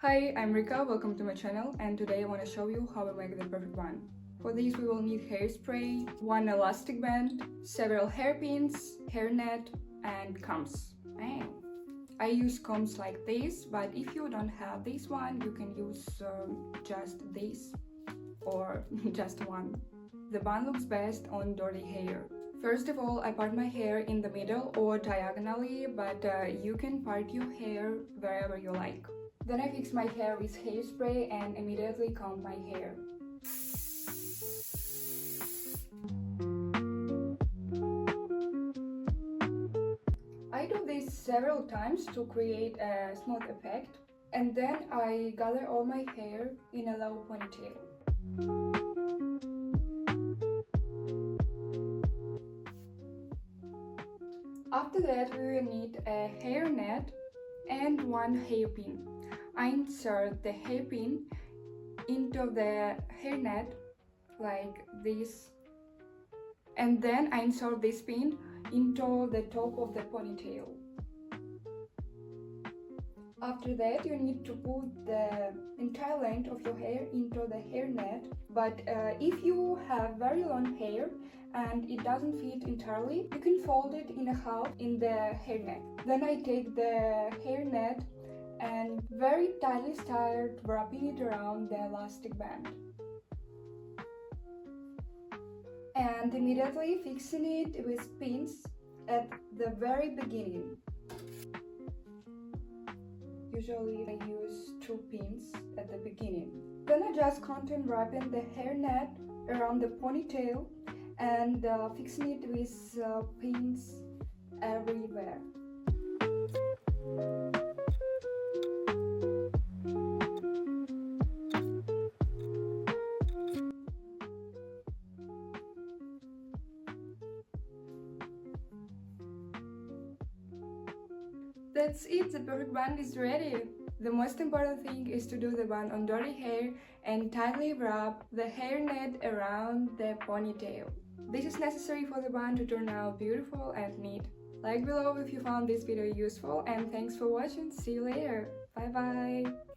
Hi, I'm Rika, welcome to my channel, and today I want to show you how I make the perfect bun. For this we will need hairspray, one elastic band, several hairpins, hairnet, and combs. I use combs like this, but if you don't have this one, you can use just this or just one. The bun looks best on dirty hair. First of all, I part my hair in the middle or diagonally, but you can part your hair wherever you like. Then I fix my hair with hairspray and immediately comb my hair. I do this several times to create a smooth effect, and then I gather all my hair in a low ponytail. After that, we will need a hairnet and one hairpin. I insert the hairpin into the hairnet like this, and then I insert this pin into the top of the ponytail. After that, you need to put the entire length of your hair into the hairnet, but if you have very long hair and it doesn't fit entirely, you can fold it in a half in the hairnet. Then I take the hairnet and very tightly start wrapping it around the elastic band. And immediately fixing it with pins at the very beginning. Usually I use 2 pins at the beginning. Then I just continue wrapping the hairnet around the ponytail and fixing it with pins everywhere. That's it, the perfect bun is ready! The most important thing is to do the bun on dirty hair and tightly wrap the hairnet around the ponytail. This is necessary for the bun to turn out beautiful and neat. Like below if you found this video useful, and thanks for watching, see you later, bye bye!